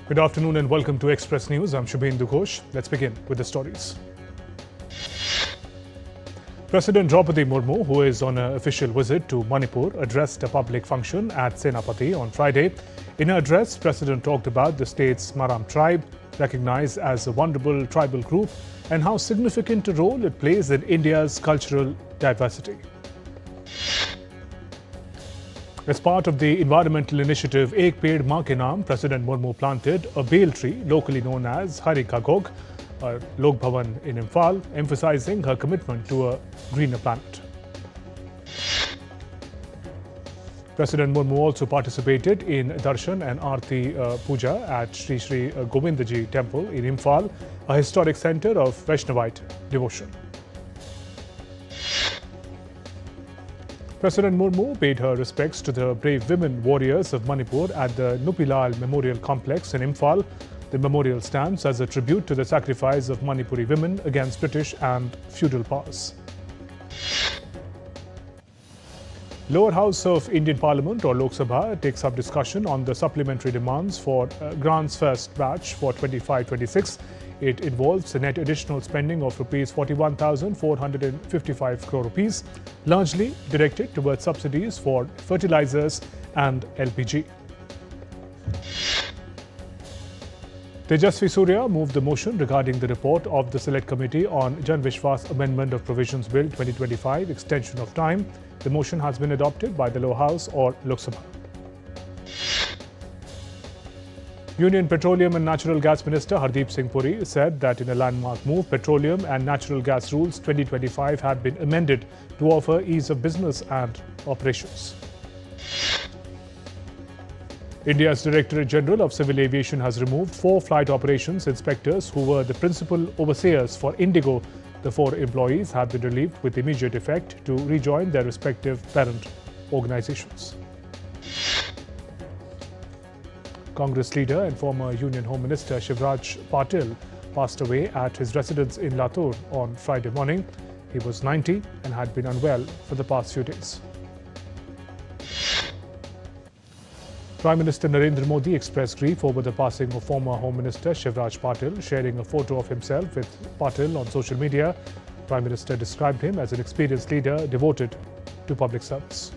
Good afternoon and welcome to Express News. I'm Shubhendu Ghosh. Let's begin with the stories. President Draupadi Murmu, who is on an official visit to Manipur, addressed a public function at Senapati on Friday. In her address, President talked about the state's Maram tribe, recognized as a vulnerable tribal group, and how significant a role it plays in India's cultural diversity. As part of the environmental initiative Ek Ped Maa Ke Naam, President Murmu planted a bale tree, locally known as Hari Ka Gog, Lok Bhavan in Imphal, emphasizing her commitment to a greener planet. President Murmu also participated in Darshan and Aarti Puja at Sri Sri Govindaji Temple in Imphal, a historic center of Vaishnavite devotion. President Murmu paid her respects to the brave women warriors of Manipur at the Nupilal Memorial Complex in Imphal. The memorial stands as a tribute to the sacrifice of Manipuri women against British and feudal powers. Lower House of Indian Parliament or Lok Sabha takes up discussion on the supplementary demands for grants first batch for 25-26. It involves a net additional spending of rupees 41,455 crore rupees, largely directed towards subsidies for fertilizers and LPG. Tejasvi Surya moved the motion regarding the report of the Select Committee on Jan Vishwas Amendment of Provisions Bill 2025 extension of time. The motion has been adopted by the Lower House or Lok Sabha. Union Petroleum and Natural Gas Minister Hardeep Singh Puri said that in a landmark move, Petroleum and Natural Gas Rules 2025 had been amended to offer ease of business and operations. India's Directorate General of Civil Aviation has removed 4 flight operations inspectors who were the principal overseers for Indigo. The 4 employees have been relieved with immediate effect to rejoin their respective parent organizations. Congress leader and former Union Home Minister Shivraj Patil passed away at his residence in Latur on Friday morning. He was 90 and had been unwell for the past few days. Prime Minister Narendra Modi expressed grief over the passing of former Home Minister Shivraj Patil, sharing a photo of himself with Patil on social media. Prime Minister described him as an experienced leader devoted to public service.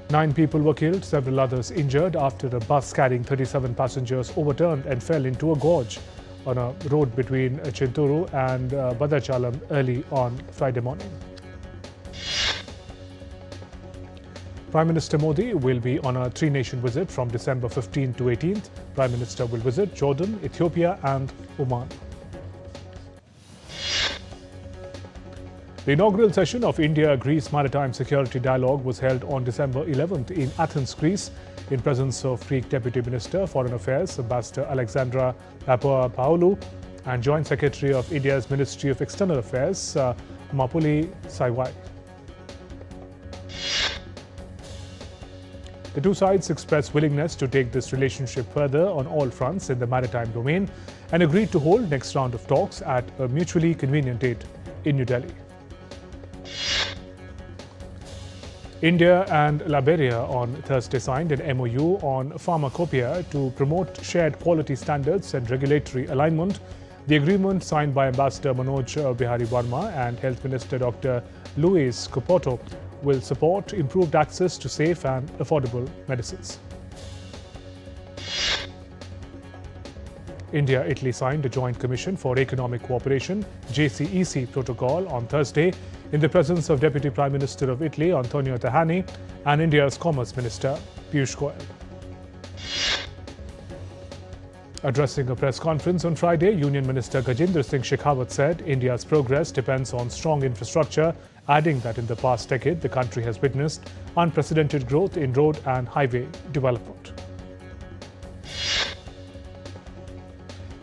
9 people were killed, several others injured after a bus carrying 37 passengers overturned and fell into a gorge on a road between Chinturu and Badachalam early on Friday morning. Prime Minister Modi will be on a 3-nation visit from December 15 to 18th. Prime Minister will visit Jordan, Ethiopia and Oman. The inaugural session of India-Greece Maritime Security Dialogue was held on December 11th in Athens, Greece, in presence of Greek Deputy Minister Foreign Affairs Ambassador Alexandra Papapaoulou and Joint Secretary of India's Ministry of External Affairs Mapuli Saiwai. The two sides expressed willingness to take this relationship further on all fronts in the maritime domain and agreed to hold next round of talks at a mutually convenient date in New Delhi. India and Liberia on Thursday signed an MOU on pharmacopoeia to promote shared quality standards and regulatory alignment. The agreement, signed by Ambassador Manoj Bihari Verma and Health Minister Dr. Luis Capoto, will support improved access to safe and affordable medicines. India-Italy signed a Joint Commission for Economic Cooperation (JCEC) protocol on Thursday in the presence of Deputy Prime Minister of Italy Antonio Tajani and India's Commerce Minister Piyush Goyal. Addressing a press conference on Friday, Union Minister Gajendra Singh Shekhawat said India's progress depends on strong infrastructure, adding that in the past decade the country has witnessed unprecedented growth in road and highway development.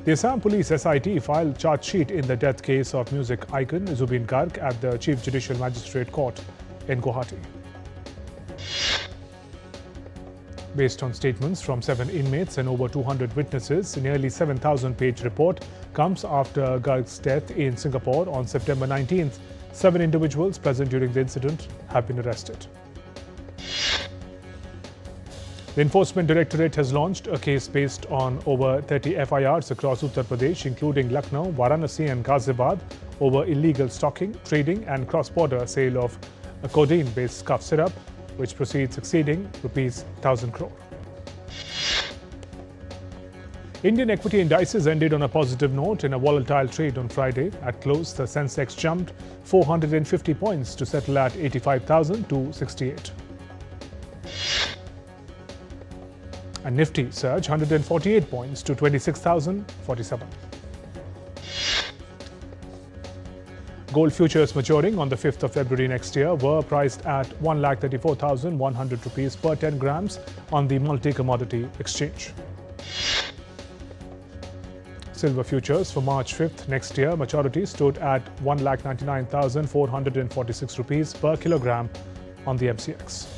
The Assam Police SIT filed charge sheet in the death case of music icon Zubeen Garg at the Chief Judicial Magistrate Court in Guwahati. Based on statements from 7 inmates and over 200 witnesses, a nearly 7,000-page report comes after Garg's death in Singapore on September 19th. 7 individuals present during the incident have been arrested. The The Enforcement Directorate has launched a case based on over 30 FIRs across Uttar Pradesh, including Lucknow, Varanasi and Ghaziabad, over illegal stocking, trading and cross-border sale of a codeine-based cough syrup, which proceeds exceeding Rs 1,000 crore. Indian equity indices ended on a positive note in a volatile trade on Friday. At close, the Sensex jumped 450 points to settle at 85,268. And Nifty surged 148 points to 26,047. Gold futures maturing on the 5th of February next year were priced at 1,34,100 rupees per 10 grams on the multi-commodity exchange. Silver futures for March 5th next year maturity stood at 1,99,446 rupees per kilogram on the MCX.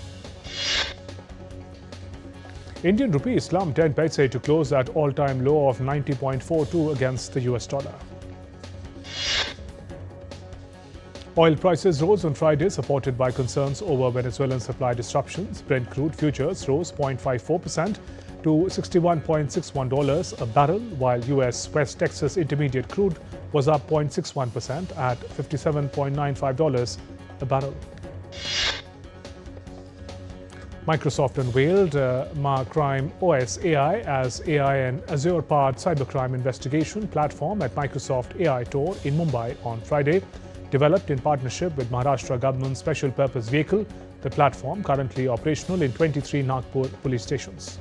Indian rupee slumped 10 paise to close at all-time low of 90.42 against the US dollar. Oil prices rose on Friday, supported by concerns over Venezuelan supply disruptions. Brent crude futures rose 0.54% to $61.61 a barrel, while US West Texas Intermediate crude was up 0.61% at $57.95 a barrel. Microsoft unveiled Crime OS AI as AI and Azure-powered cybercrime investigation platform at Microsoft AI Tour in Mumbai on Friday. Developed in partnership with Maharashtra government's special purpose vehicle, the platform currently operational in 23 Nagpur police stations.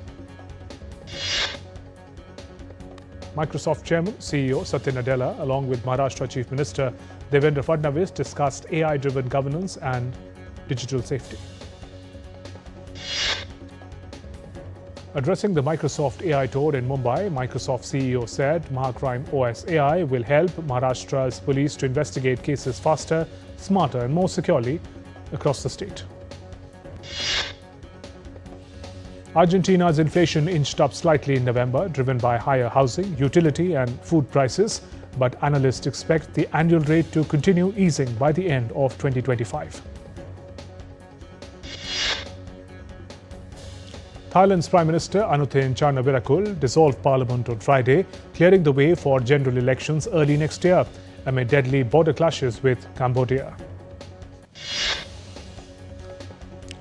Microsoft Chairman, CEO Satya Nadella, along with Maharashtra Chief Minister Devendra Fadnavis, discussed AI-driven governance and digital safety. Addressing the Microsoft AI Tour in Mumbai, Microsoft CEO said Crime OS AI will help Maharashtra's police to investigate cases faster, smarter and more securely across the state. Argentina's inflation inched up slightly in November, driven by higher housing, utility and food prices, but analysts expect the annual rate to continue easing by the end of 2025. Thailand's Prime Minister Anutin Charnvirakul dissolved parliament on Friday, clearing the way for general elections early next year amid deadly border clashes with Cambodia.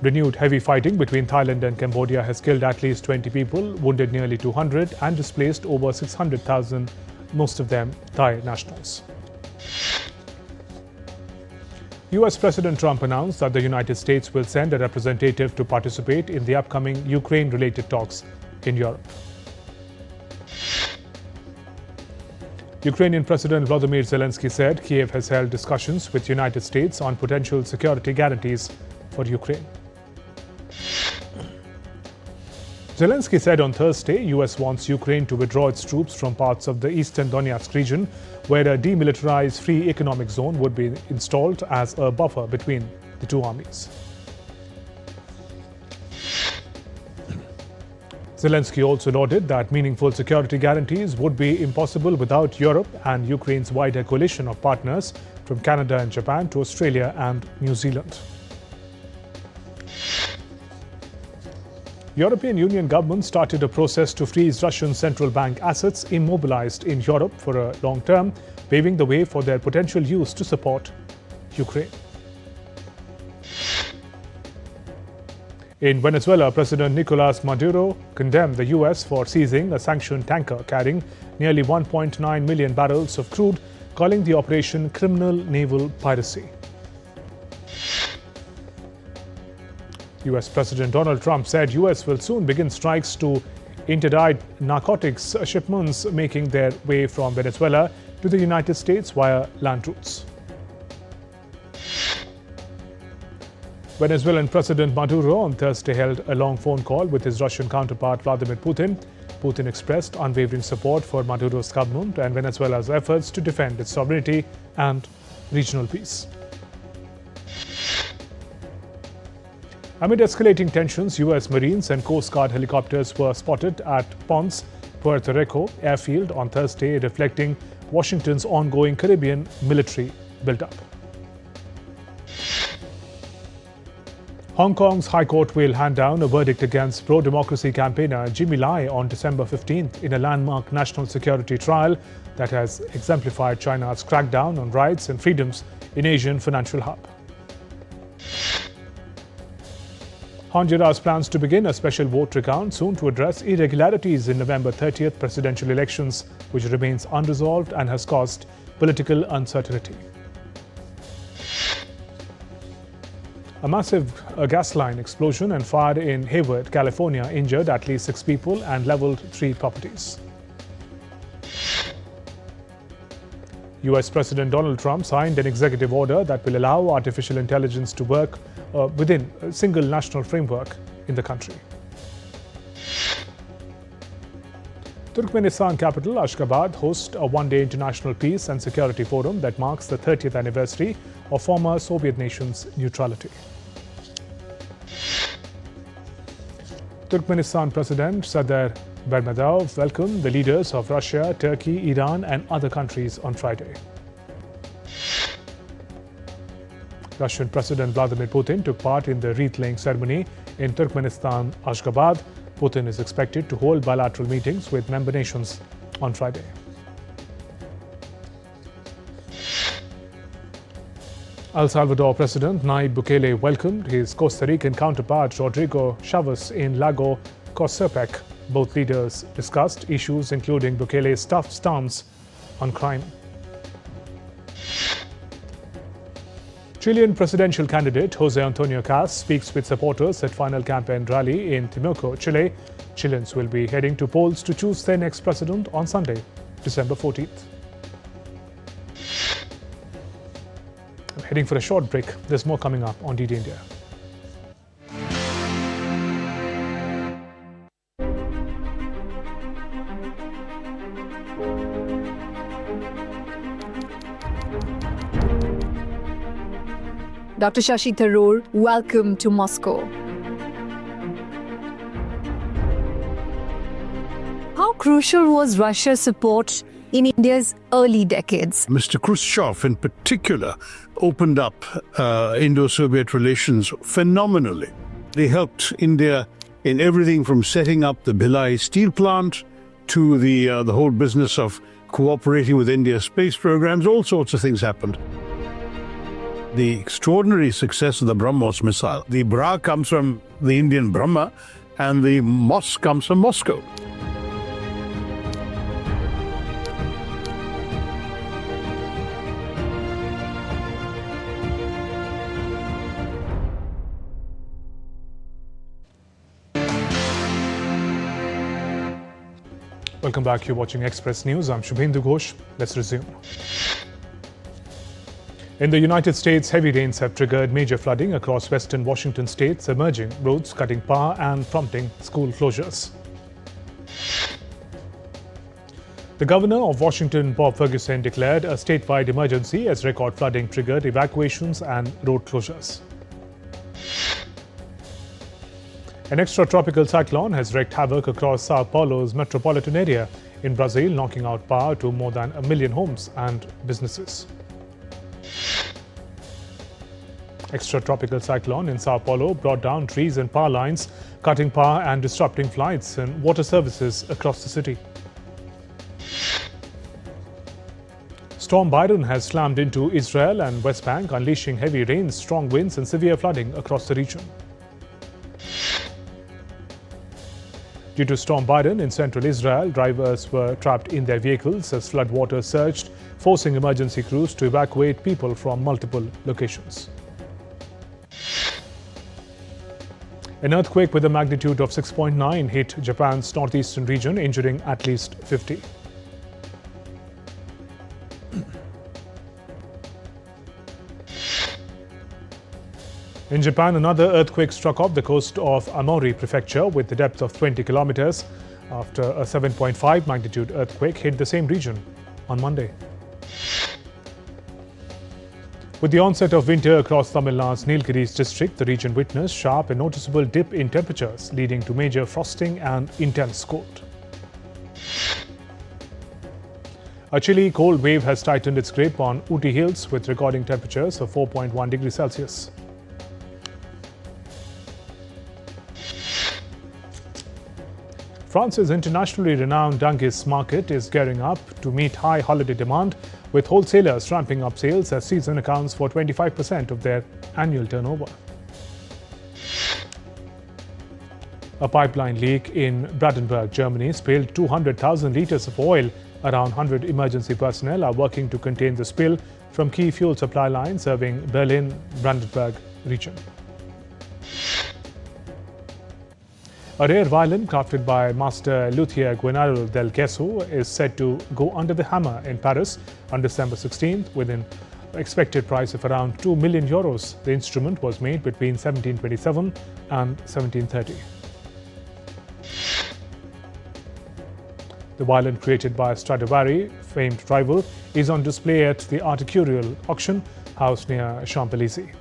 Renewed heavy fighting between Thailand and Cambodia has killed at least 20 people, wounded nearly 200 and displaced over 600,000, most of them Thai nationals. US President Trump announced that the United States will send a representative to participate in the upcoming Ukraine-related talks in Europe. Ukrainian President Volodymyr Zelensky said Kiev has held discussions with the United States on potential security guarantees for Ukraine. Zelensky said on Thursday US wants Ukraine to withdraw its troops from parts of the eastern Donetsk region, where a demilitarized free economic zone would be installed as a buffer between the two armies. Zelensky also noted that meaningful security guarantees would be impossible without Europe and Ukraine's wider coalition of partners from Canada and Japan to Australia and New Zealand. European Union government started a process to freeze Russian central bank assets immobilized in Europe for a long term, paving the way for their potential use to support Ukraine. In Venezuela, President Nicolas Maduro condemned the US for seizing a sanctioned tanker carrying nearly 1.9 million barrels of crude, calling the operation criminal naval piracy. US President Donald Trump said US will soon begin strikes to interdict narcotics shipments making their way from Venezuela to the United States via land routes. Venezuelan President Maduro on Thursday held a long phone call with his Russian counterpart Vladimir Putin. Putin expressed unwavering support for Maduro's government and Venezuela's efforts to defend its sovereignty and regional peace. Amid escalating tensions, US Marines and Coast Guard helicopters were spotted at Ponce, Puerto Rico airfield on Thursday, reflecting Washington's ongoing Caribbean military buildup. Hong Kong's High Court will hand down a verdict against pro-democracy campaigner Jimmy Lai on December 15th in a landmark national security trial that has exemplified China's crackdown on rights and freedoms in Asian financial hub. Honduras plans to begin a special vote recount soon to address irregularities in November 30th presidential elections, which remains unresolved and has caused political uncertainty. A massive gas line explosion and fire in Hayward, California injured at least 6 people and leveled 3 properties. US President Donald Trump signed an executive order that will allow artificial intelligence to work within a single national framework in the country. Turkmenistan capital Ashgabat hosts a one-day international peace and security forum that marks the 30th anniversary of former Soviet nation's neutrality. Turkmenistan President Sadar Bermadov welcomed the leaders of Russia, Turkey, Iran and other countries on Friday. Russian President Vladimir Putin took part in the wreath-laying ceremony in Turkmenistan, Ashgabat. Putin is expected to hold bilateral meetings with member nations on Friday. El Salvador President Nayib Bukele welcomed his Costa Rican counterpart Rodrigo Chavez in Lago Cosepec. Both leaders discussed issues including Bukele's tough stance on crime. Chilean presidential candidate Jose Antonio Caz speaks with supporters at final campaign rally in Temuco, Chile. Chileans will be heading to polls to choose their next president on Sunday, December 14th. I'm heading for a short break. There's more coming up on DD India. Dr. Shashi Tharoor, welcome to Moscow. How crucial was Russia's support in India's early decades? Mr. Khrushchev, in particular, opened up Indo-Soviet relations phenomenally. They helped India in everything from setting up the Bhilai steel plant to the whole business of cooperating with India's space programs. All sorts of things happened. The extraordinary success of the BrahMos missile. The Bra comes from the Indian Brahma and the Mos comes from Moscow. Welcome back. You're watching Express News. I'm Shubhendu Ghosh. Let's resume. In the United States, heavy rains have triggered major flooding across western Washington state, submerging roads, cutting power and prompting school closures. The governor of Washington, Bob Ferguson, declared a statewide emergency as record flooding triggered evacuations and road closures. An extratropical cyclone has wreaked havoc across Sao Paulo's metropolitan area in Brazil, knocking out power to more than 1 million homes and businesses. Extratropical cyclone in Sao Paulo brought down trees and power lines, cutting power and disrupting flights and water services across the city. Storm Byron has slammed into Israel and West Bank, unleashing heavy rains, strong winds and severe flooding across the region. Due to Storm Byron in central Israel, drivers were trapped in their vehicles as floodwaters surged, forcing emergency crews to evacuate people from multiple locations. An earthquake with a magnitude of 6.9 hit Japan's northeastern region, injuring at least 50. In Japan, another earthquake struck off the coast of Aomori Prefecture with a depth of 20 kilometers after a 7.5 magnitude earthquake hit the same region on Monday. With the onset of winter across Tamil Nadu's Nilgiris district, the region witnessed sharp and noticeable dip in temperatures, leading to major frosting and intense cold. A chilly cold wave has tightened its grip on Ooty Hills with recording temperatures of 4.1 degrees Celsius. France's internationally renowned Dungus market is gearing up to meet high holiday demand, with wholesalers ramping up sales as season accounts for 25% of their annual turnover. A pipeline leak in Brandenburg, Germany spilled 200,000 litres of oil. Around 100 emergency personnel are working to contain the spill from key fuel supply lines serving Berlin-Brandenburg region. A rare violin crafted by master luthier Guinaro del Queso is said to go under the hammer in Paris on December 16th with an expected price of around €2 million. The instrument was made between 1727 and 1730. The violin, created by Stradivari, famed rival, is on display at the Articurial Auction House near Champs-Élysées.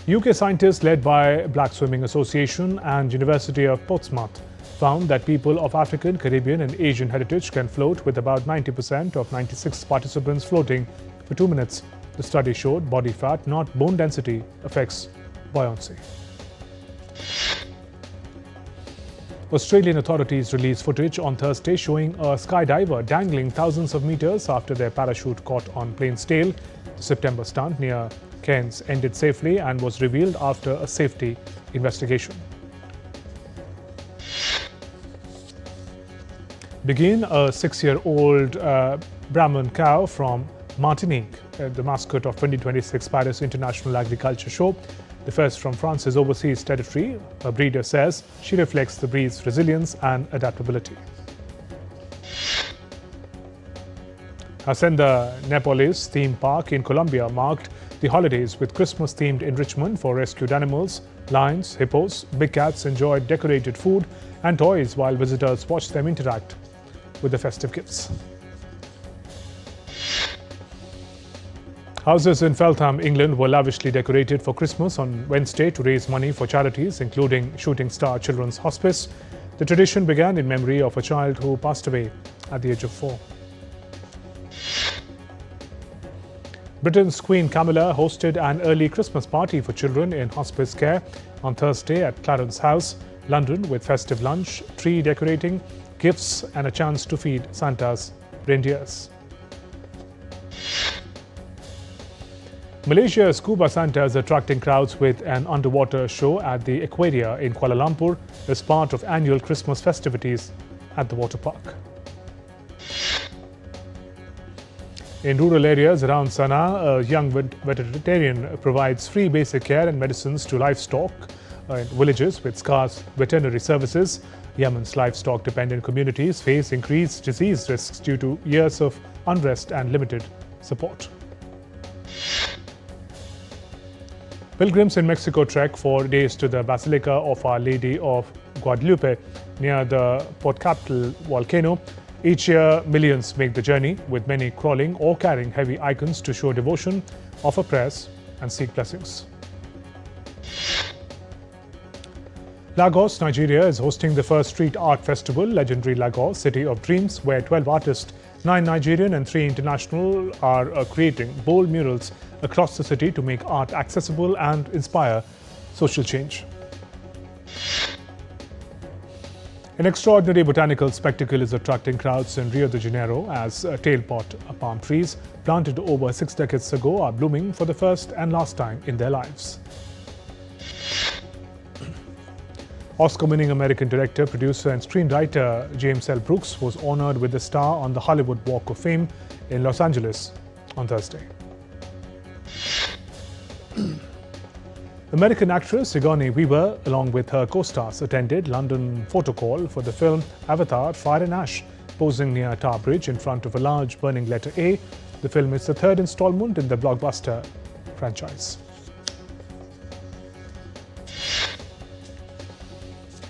UK scientists led by Black Swimming Association and University of Portsmouth found that people of African, Caribbean and Asian heritage can float with about 90% of 96 participants floating for 2 minutes. The study showed body fat, not bone density, affects buoyancy. Australian authorities released footage on Thursday showing a skydiver dangling thousands of meters after their parachute caught on plane's tail. The September stunt near Cairns ended safely and was revealed after a safety investigation. Begin, a 6-year-old Brahman cow from Martinique, the mascot of 2026 Paris International Agriculture Show. The first from France's overseas territory, a breeder says she reflects the breed's resilience and adaptability. Hacienda Nepolis theme park in Colombia marked the holidays with Christmas-themed enrichment for rescued animals. Lions, hippos, big cats enjoyed decorated food and toys while visitors watched them interact with the festive gifts. Houses in Feltham, England were lavishly decorated for Christmas on Wednesday to raise money for charities, including Shooting Star Children's Hospice. The tradition began in memory of a child who passed away at the age of 4. Britain's Queen Camilla hosted an early Christmas party for children in hospice care on Thursday at Clarence House, London, with festive lunch, tree decorating, gifts and a chance to feed Santa's reindeers. Malaysia's Scuba Santa is attracting crowds with an underwater show at the Aquaria in Kuala Lumpur as part of annual Christmas festivities at the water park. In rural areas around Sana'a, a young veterinarian provides free basic care and medicines to livestock in villages with scarce veterinary services. Yemen's livestock-dependent communities face increased disease risks due to years of unrest and limited support. Pilgrims in Mexico trek for days to the Basilica of Our Lady of Guadalupe near the Popocatépetl volcano. Each year, millions make the journey, with many crawling or carrying heavy icons to show devotion, offer prayers, and seek blessings. Lagos, Nigeria is hosting the first street art festival, legendary Lagos, City of Dreams, where 12 artists, 9 Nigerian and 3 international, are creating bold murals across the city to make art accessible and inspire social change. An extraordinary botanical spectacle is attracting crowds in Rio de Janeiro as tailpot palm trees planted over 6 decades ago are blooming for the first and last time in their lives. Oscar-winning American director, producer and screenwriter James L. Brooks was honored with the star on the Hollywood Walk of Fame in Los Angeles on Thursday. American actress Sigourney Weaver, along with her co-stars, attended London photo call for the film Avatar: Fire and Ash, posing near Tower Bridge in front of a large burning letter A. The film is the third installment in the blockbuster franchise.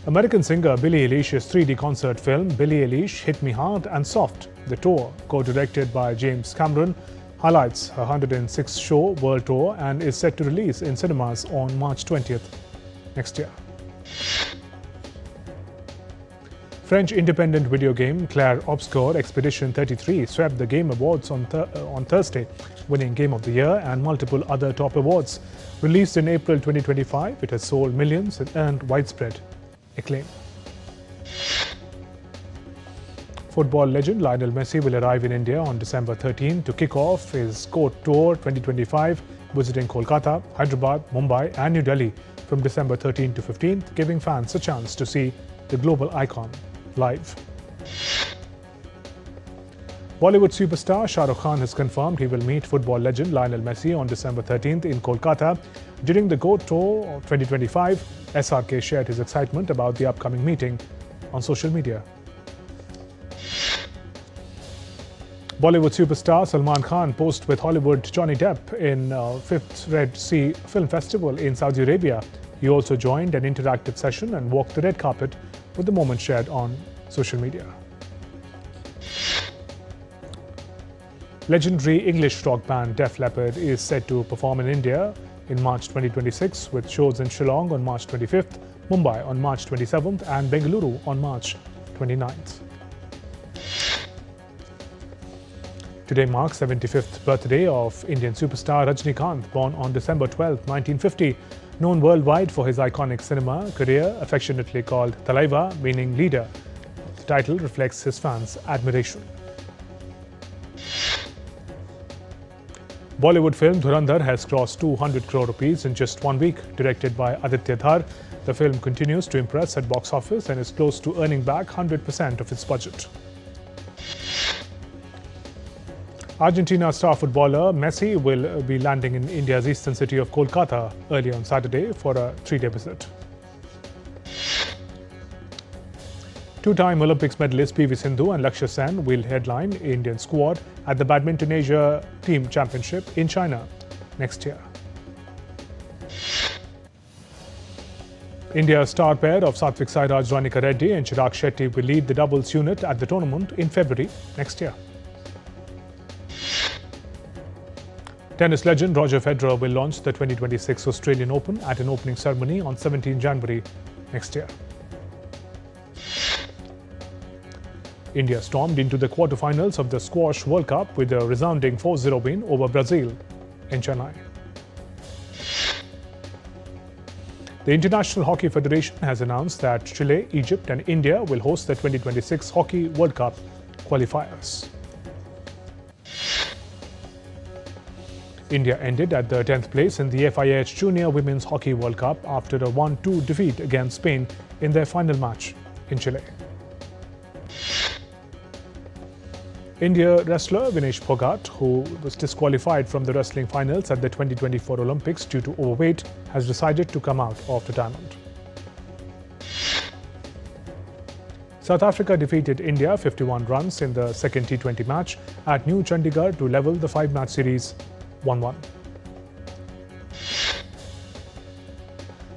American singer Billie Eilish's 3D concert film Billie Eilish Hit Me Hard and Soft. The tour, co-directed by James Cameron, highlights her 106-show world tour and is set to release in cinemas on March 20th next year. French independent video game Clair Obscur Expedition 33 swept the Game Awards on Thursday, winning Game of the Year and multiple other top awards. Released in April 2025, it has sold millions and earned widespread acclaim. Football legend Lionel Messi will arrive in India on December 13 to kick off his court tour 2025, visiting Kolkata, Hyderabad, Mumbai and New Delhi from December 13 to 15, giving fans a chance to see the global icon live. Bollywood superstar Shah Rukh Khan has confirmed he will meet football legend Lionel Messi on December 13th in Kolkata. During the GOAT Tour of 2025, SRK shared his excitement about the upcoming meeting on social media. Bollywood superstar Salman Khan posed with Hollywood Johnny Depp in 5th Red Sea Film Festival in Saudi Arabia. He also joined an interactive session and walked the red carpet with the moment shared on social media. Legendary English rock band Def Leppard is set to perform in India in March 2026 with shows in Shillong on March 25th, Mumbai on March 27th and Bengaluru on March 29th. Today marks 75th birthday of Indian superstar Rajinikanth, born on December 12, 1950. Known worldwide for his iconic cinema career, affectionately called Thalaiva, meaning leader. The title reflects his fans' admiration. Bollywood film Dhurandhar has crossed 200 crore rupees in just 1 week. Directed by Aditya Dhar, the film continues to impress at box office and is close to earning back 100% of its budget. Argentina star footballer Messi will be landing in India's eastern city of Kolkata early on Saturday for a 3-day visit. Two-time Olympics medalist PV Sindhu and Lakshya Sen will headline Indian squad at the Badminton Asia Team Championship in China next year. India's star pair of Satvik Sairaj Ranika Reddy and Chirag Shetty will lead the doubles unit at the tournament in February next year. Tennis legend Roger Federer will launch the 2026 Australian Open at an opening ceremony on 17 January next year. India stormed into the quarterfinals of the Squash World Cup with a resounding 4-0 win over Brazil in Chennai. The International Hockey Federation has announced that Chile, Egypt and India will host the 2026 Hockey World Cup qualifiers. India ended at the 10th place in the FIH Junior Women's Hockey World Cup after a 1-2 defeat against Spain in their final match in Chile. India wrestler Vinesh Phogat, who was disqualified from the wrestling finals at the 2024 Olympics due to overweight, has decided to come out of retirement. South Africa defeated India 51 runs in the second T20 match at New Chandigarh to level the 5-match series 1-1.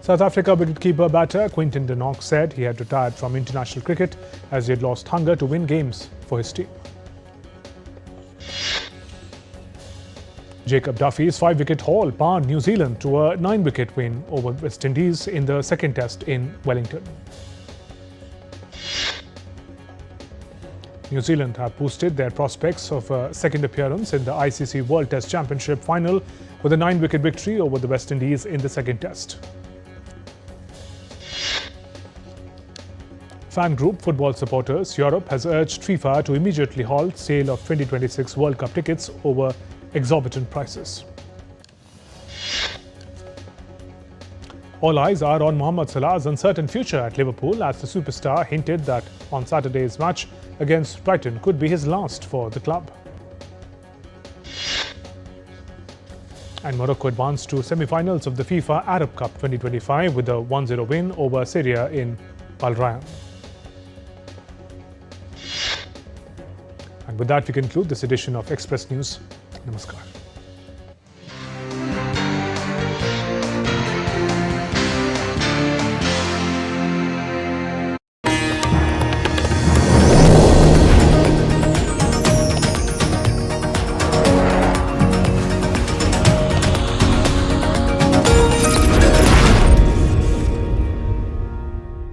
South Africa wicketkeeper batter Quinton de Kock said he had retired from international cricket as he had lost hunger to win games for his team. Jacob Duffy's 5-wicket haul powered New Zealand to a 9-wicket win over West Indies in the second test in Wellington. New Zealand have boosted their prospects of a second appearance in the ICC World Test Championship final with a 9-wicket victory over the West Indies in the second test. Fan group Football Supporters Europe has urged FIFA to immediately halt sale of 2026 World Cup tickets over exorbitant prices. All eyes are on Mohamed Salah's uncertain future at Liverpool as the superstar hinted that on Saturday's match against Brighton could be his last for the club. And Morocco advanced to semi-finals of the FIFA Arab Cup 2025 with a 1-0 win over Syria in Al Rayyan. And with that, we conclude this edition of Express News. Namaskar.